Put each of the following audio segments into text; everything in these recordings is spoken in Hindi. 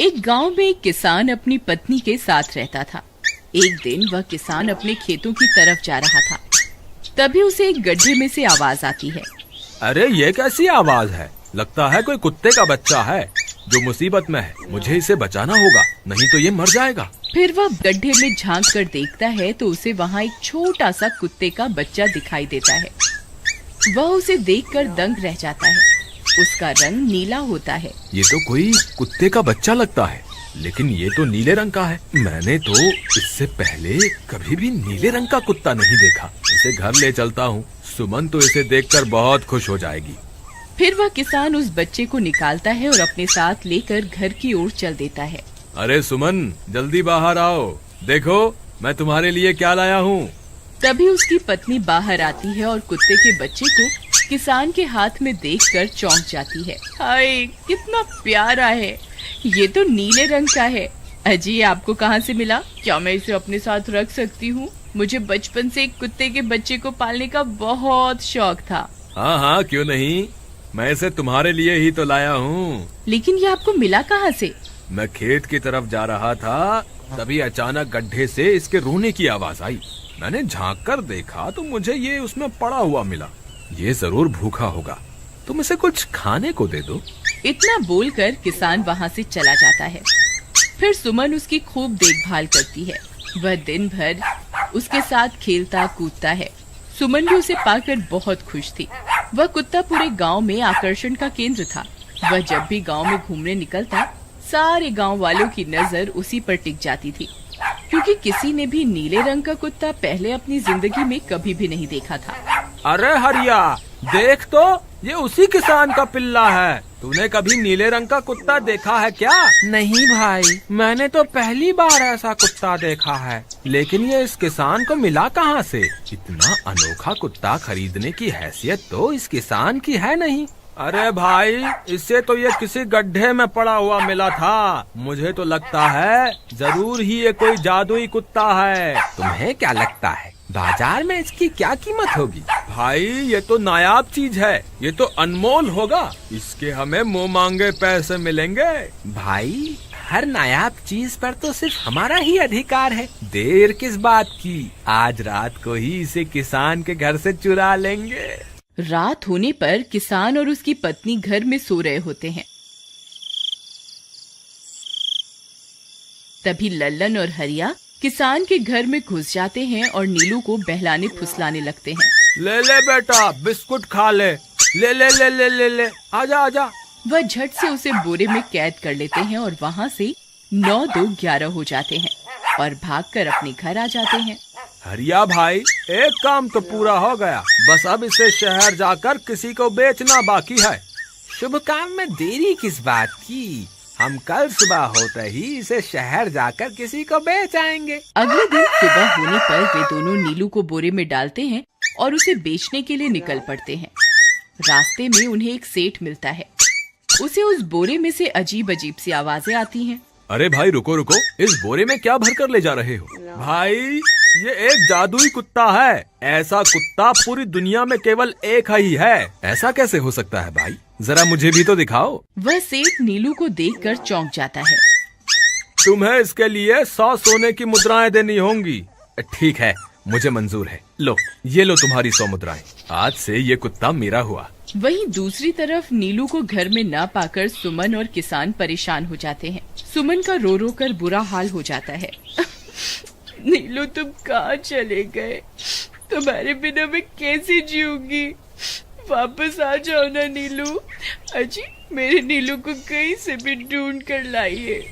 एक गांव में एक किसान अपनी पत्नी के साथ रहता था। एक दिन वह किसान अपने खेतों की तरफ जा रहा था। तभी उसे एक गड्ढे में से आवाज आती है। अरे ये कैसी आवाज है? लगता है कोई कुत्ते का बच्चा है जो मुसीबत में है। मुझे इसे बचाना होगा, नहीं तो ये मर जाएगा। फिर वह गड्ढे में झांक कर देखता है तो उसे वहाँ एक छोटा सा कुत्ते का बच्चा दिखाई देता है। वह उसे देखकर दंग रह जाता है। उसका रंग नीला होता है। ये तो कोई कुत्ते का बच्चा लगता है, लेकिन ये तो नीले रंग का है। मैंने तो इससे पहले कभी भी नीले रंग का कुत्ता नहीं देखा। इसे घर ले चलता हूँ, सुमन तो इसे देखकर बहुत खुश हो जाएगी। फिर वह किसान उस बच्चे को निकालता है और अपने साथ लेकर घर की ओर चल देता है। अरे सुमन, जल्दी बाहर आओ, देखो मैं तुम्हारे लिए क्या लाया हूँ। तभी उसकी पत्नी बाहर आती है और कुत्ते के बच्चे को किसान के हाथ में देखकर चौंक जाती है। हाय, कितना प्यारा है! ये तो नीले रंग का है। अजी, ये आपको कहाँ से मिला? क्या मैं इसे अपने साथ रख सकती हूँ? मुझे बचपन से एक कुत्ते के बच्चे को पालने का बहुत शौक था। हाँ हाँ, क्यों नहीं, मैं इसे तुम्हारे लिए ही तो लाया हूँ। लेकिन ये आपको मिला कहाँ से? मैं खेत की तरफ जा रहा था, तभी अचानक गड्ढे से इसके रोने की आवाज आई। मैंने झांक कर देखा तो मुझे ये उसमें पड़ा हुआ मिला। ये जरूर भूखा होगा, तुम इसे कुछ खाने को दे दो। इतना बोलकर किसान वहाँ से चला जाता है। फिर सुमन उसकी खूब देखभाल करती है। वह दिन भर उसके साथ खेलता कूदता है। सुमन भी उसे पाकर बहुत खुश थी। वह कुत्ता पूरे गांव में आकर्षण का केंद्र था। वह जब भी गांव में घूमने निकलता, सारे गांव वालों की नजर उसी पर टिक जाती थी, क्योंकि किसी ने भी नीले रंग का कुत्ता पहले अपनी जिंदगी में कभी भी नहीं देखा था। अरे हरिया, देख तो, ये उसी किसान का पिल्ला है। तूने कभी नीले रंग का कुत्ता देखा है क्या? नहीं भाई, मैंने तो पहली बार ऐसा कुत्ता देखा है। लेकिन ये इस किसान को मिला कहाँ से? इतना अनोखा कुत्ता खरीदने की हैसियत तो इस किसान की है नहीं। अरे भाई, इससे तो ये किसी गड्ढे में पड़ा हुआ मिला था। मुझे तो लगता है जरूर ही ये कोई जादुई कुत्ता है। तुम्हें क्या लगता है बाजार में इसकी क्या कीमत होगी? भाई, ये तो नायाब चीज है, ये तो अनमोल होगा। इसके हमें मुंह मांगे पैसे मिलेंगे। भाई, हर नायाब चीज पर तो सिर्फ हमारा ही अधिकार है। देर किस बात की, आज रात को ही इसे किसान के घर से चुरा लेंगे। रात होने पर किसान और उसकी पत्नी घर में सो रहे होते हैं। तभी लल्लन और हरिया किसान के घर में घुस जाते हैं और नीलू को बहलाने फुसलाने लगते हैं। ले ले बेटा, बिस्कुट खा ले। ले ले ले ले ले ले, आजा आजा। वह झट से उसे बोरे में कैद कर लेते हैं और वहाँ से 9-2-11 हो जाते हैं और भागकर अपने घर आ जाते हैं। हरिया भाई, एक काम तो पूरा हो गया, बस अब इसे शहर जाकर किसी को बेचना बाकी है। शुभ काम में देरी किस बात की? हम कल सुबह होते ही इसे शहर जाकर किसी को बेच आएंगे। अगले दिन सुबह होने पर वे दोनों नीलू को बोरे में डालते हैं और उसे बेचने के लिए निकल पड़ते हैं। रास्ते में उन्हें एक सेठ मिलता है। उसे उस बोरे में से अजीब अजीब सी आवाजें आती हैं। अरे भाई, रुको रुको, इस बोरे में क्या भरकर ले जा रहे हो? भाई, ये एक जादुई कुत्ता है। ऐसा कुत्ता पूरी दुनिया में केवल एक ही है। ऐसा कैसे हो सकता है भाई? जरा मुझे भी तो दिखाओ। वह सेठ नीलू को देखकर चौंक जाता है। तुम्हें इसके लिए 100 सोने की मुद्राएं देनी होंगी। ठीक है, मुझे मंजूर है। लो, ये लो तुम्हारी 100 मुद्राएं। आज से ये कुत्ता मेरा हुआ। वहीं दूसरी तरफ नीलू को घर में न पाकर सुमन और किसान परेशान हो जाते हैं। सुमन का रो रो कर बुरा हाल हो जाता है। नीलू, तुम कहाँ चले गए? तुम्हारे बिना मैं कैसे जीऊंगी? वापस आ जाओ ना नीलू। अजी, मेरे नीलू को कहीं से भी ढूंढ कर लाइए।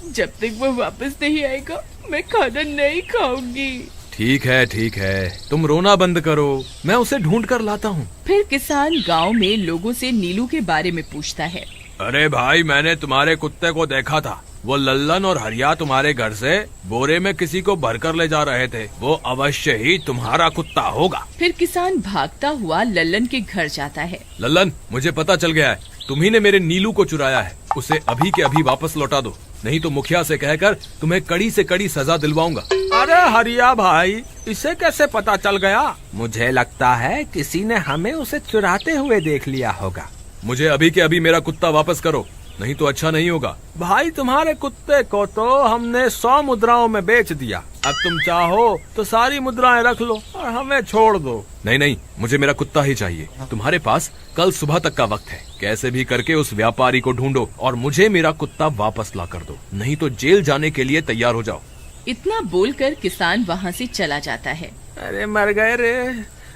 जब तक वो वापस नहीं आएगा मैं खाना नहीं खाऊंगी। ठीक है, तुम रोना बंद करो, मैं उसे ढूंढ कर लाता हूँ। फिर किसान गांव में लोगों से नीलू के बारे में पूछता है। अरे भाई, मैंने तुम्हारे कुत्ते को देखा था। वो लल्लन और हरिया तुम्हारे घर से बोरे में किसी को भरकर ले जा रहे थे। वो अवश्य ही तुम्हारा कुत्ता होगा। फिर किसान भागता हुआ लल्लन के घर जाता है। लल्लन, मुझे पता चल गया है, तुम्ही ने मेरे नीलू को चुराया है। उसे अभी के अभी वापस लौटा दो, नहीं तो मुखिया से कहकर तुम्हें कड़ी से कड़ी सजा दिलवाऊंगा। अरे हरिया भाई, इसे कैसे पता चल गया? मुझे लगता है किसी ने हमें उसे चुराते हुए देख लिया होगा। मुझे अभी के अभी मेरा कुत्ता वापस करो, नहीं तो अच्छा नहीं होगा। भाई तुम्हारे कुत्ते को तो हमने 100 मुद्राओं में बेच दिया, अब तुम चाहो तो सारी मुद्राएं रख लो और हमें छोड़ दो। नहीं नहीं, मुझे मेरा कुत्ता ही चाहिए। तुम्हारे पास कल सुबह तक का वक्त है, कैसे भी करके उस व्यापारी को ढूंढो और मुझे मेरा कुत्ता वापस ला कर दो, नहीं तो जेल जाने के लिए तैयार हो जाओ। इतना बोलकर किसान वहाँ से चला जाता है। अरे मर गए रे,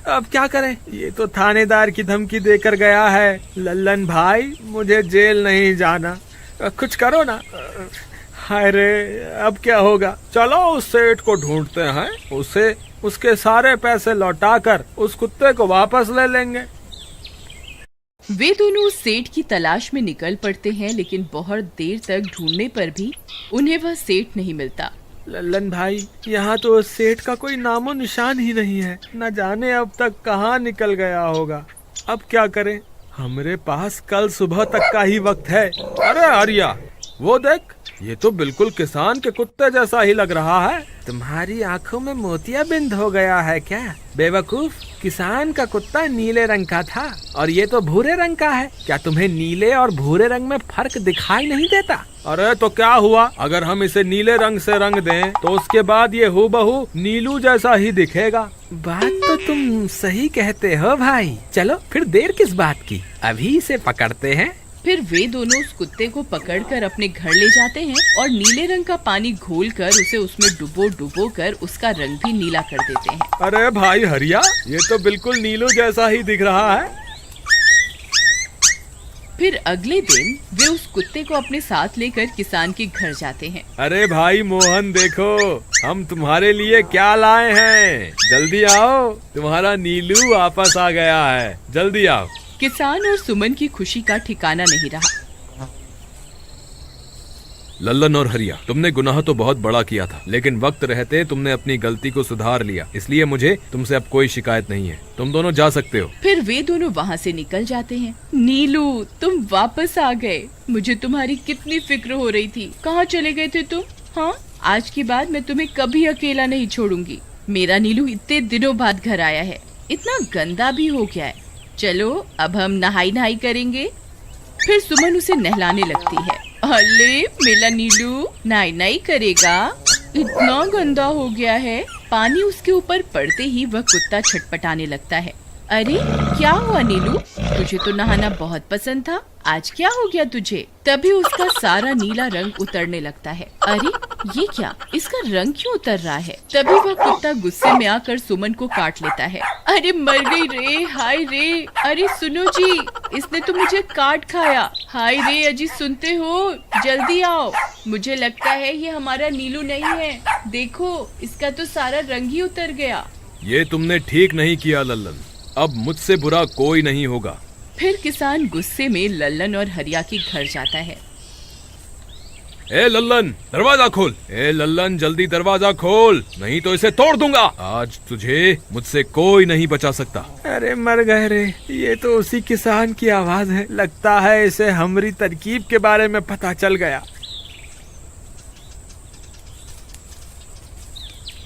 अब क्या करें, ये तो थानेदार की धमकी देकर गया है। लल्लन भाई, मुझे जेल नहीं जाना, कुछ करो ना। हाय रे, अब क्या होगा। चलो उस सेठ को ढूंढते हैं, उसे उसके सारे पैसे लौटाकर उस कुत्ते को वापस ले लेंगे। वे दोनों उस सेठ की तलाश में निकल पड़ते हैं, लेकिन बहुत देर तक ढूंढने पर भी उन्हें वह सेठ नहीं मिलता। लल्लन भाई, यहाँ तो उस सेठ का कोई नामो निशान ही नहीं है, न जाने अब तक कहाँ निकल गया होगा। अब क्या करें, हमारे पास कल सुबह तक का ही वक्त है। अरे आर्या, वो देख, ये तो बिल्कुल किसान के कुत्ते जैसा ही लग रहा है। तुम्हारी आंखों में मोतियाबिंद हो गया है क्या बेवकूफ? किसान का कुत्ता नीले रंग का था और ये तो भूरे रंग का है। क्या तुम्हें नीले और भूरे रंग में फर्क दिखाई नहीं देता? अरे तो क्या हुआ, अगर हम इसे नीले रंग से रंग दें तो उसके बाद ये हूबहू नीलू जैसा ही दिखेगा। बात तो तुम सही कहते हो भाई, चलो फिर देर किस बात की, अभी इसे पकड़ते हैं। फिर वे दोनों उस कुत्ते को पकड़कर अपने घर ले जाते हैं और नीले रंग का पानी घोलकर उसे उसमें डुबो कर उसका रंग भी नीला कर देते हैं। अरे भाई हरिया, ये तो बिल्कुल नीलू जैसा ही दिख रहा है। फिर अगले दिन वे उस कुत्ते को अपने साथ लेकर किसान के घर जाते हैं। अरे भाई मोहन, देखो हम तुम्हारे लिए क्या लाए हैं, जल्दी आओ, तुम्हारा नीलू वापस आ गया है, जल्दी आओ। किसान और सुमन की खुशी का ठिकाना नहीं रहा। लल्लन और हरिया, तुमने गुनाह तो बहुत बड़ा किया था, लेकिन वक्त रहते तुमने अपनी गलती को सुधार लिया, इसलिए मुझे तुमसे अब कोई शिकायत नहीं है, तुम दोनों जा सकते हो। फिर वे दोनों वहाँ से निकल जाते हैं। नीलू, तुम वापस आ गए, मुझे तुम्हारी कितनी फिक्र हो रही थी। कहाँ चले गए थे तुम? हाँ, आज के बाद मैं तुम्हें कभी अकेला नहीं छोड़ूंगी। मेरा नीलू इतने दिनों बाद घर आया है, इतना गंदा भी हो गया है। चलो अब हम नहाई करेंगे। फिर सुमन उसे नहलाने लगती है। अले मेरा नीलू नहाई करेगा, इतना गंदा हो गया है। पानी उसके ऊपर पड़ते ही वह कुत्ता छटपटाने लगता है। अरे क्या हुआ नीलू, तुझे तो नहाना बहुत पसंद था, आज क्या हो गया तुझे? तभी उसका सारा नीला रंग उतरने लगता है। अरे ये क्या, इसका रंग क्यों उतर रहा है? तभी वह कुत्ता गुस्से में आकर सुमन को काट लेता है। अरे मर गई रे, हाय रे। अरे सुनो जी, इसने तो मुझे काट खाया। हाय रे अजी, सुनते हो? जल्दी आओ, मुझे लगता है ये हमारा नीलू नहीं है। देखो, इसका तो सारा रंग ही उतर गया। ये तुमने ठीक नहीं किया लल्लन, अब मुझसे बुरा कोई नहीं होगा। फिर किसान गुस्से में लल्लन और हरिया के घर जाता है। ए लल्लन, दरवाजा खोल। ए लल्लन, जल्दी दरवाजा खोल, नहीं तो इसे तोड़ दूंगा। आज तुझे मुझसे कोई नहीं बचा सकता। अरे मर गए रे, ये तो उसी किसान की आवाज है, लगता है इसे हमारी तरकीब के बारे में पता चल गया।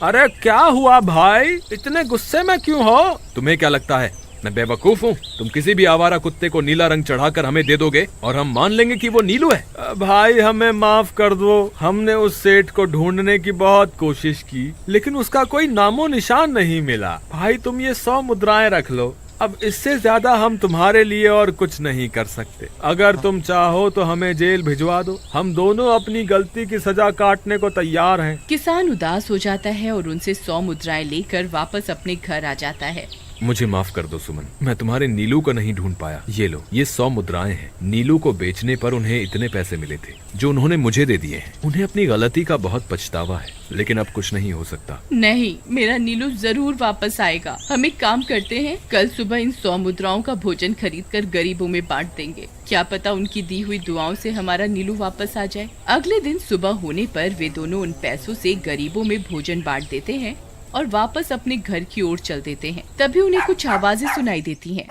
अरे क्या हुआ भाई, इतने गुस्से में क्यों हो? तुम्हें क्या लगता है मैं बेवकूफ हूँ? तुम किसी भी आवारा कुत्ते को नीला रंग चढ़ाकर हमें दे दोगे और हम मान लेंगे कि वो नीलू है? भाई हमें माफ कर दो, हमने उस सेठ को ढूंढने की बहुत कोशिश की, लेकिन उसका कोई नामो निशान नहीं मिला। भाई तुम ये 100 मुद्राएं रख लो, अब इससे ज्यादा हम तुम्हारे लिए और कुछ नहीं कर सकते। अगर तुम चाहो तो हमें जेल भिजवा दो, हम दोनों अपनी गलती की सजा काटने को तैयार हैं। किसान उदास हो जाता है और उनसे 100 मुद्राएं लेकर वापस अपने घर आ जाता है। मुझे माफ कर दो सुमन, मैं तुम्हारे नीलू को नहीं ढूंढ पाया। ये लो, ये 100 मुद्राएं हैं। नीलू को बेचने पर उन्हें इतने पैसे मिले थे जो उन्होंने मुझे दे दिए हैं। उन्हें अपनी गलती का बहुत पछतावा है, लेकिन अब कुछ नहीं हो सकता। नहीं, मेरा नीलू जरूर वापस आएगा। हम एक काम करते हैं, कल सुबह इन 100 मुद्राओं का भोजन खरीदकर गरीबों में बांट देंगे। क्या पता उनकी दी हुई दुआओं से हमारा नीलू वापस आ जाए। अगले दिन सुबह होने पर वे दोनों उन पैसों से गरीबों में भोजन बांट देते हैं और वापस अपने घर की ओर चल देते हैं। तभी उन्हें कुछ आवाजें सुनाई देती हैं।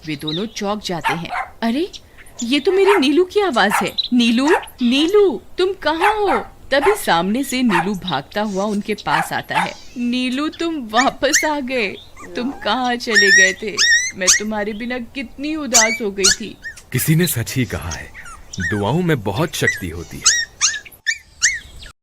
वे दोनों चौंक जाते हैं। अरे ये तो मेरी नीलू की आवाज है। नीलू, नीलू तुम कहाँ हो? तभी सामने से नीलू भागता हुआ उनके पास आता है। नीलू तुम वापस आ गए, तुम कहाँ चले गए थे? मैं तुम्हारे बिना कितनी उदास हो गई थी। किसी ने सच ही कहा है, दुआओं में बहुत शक्ति होती है।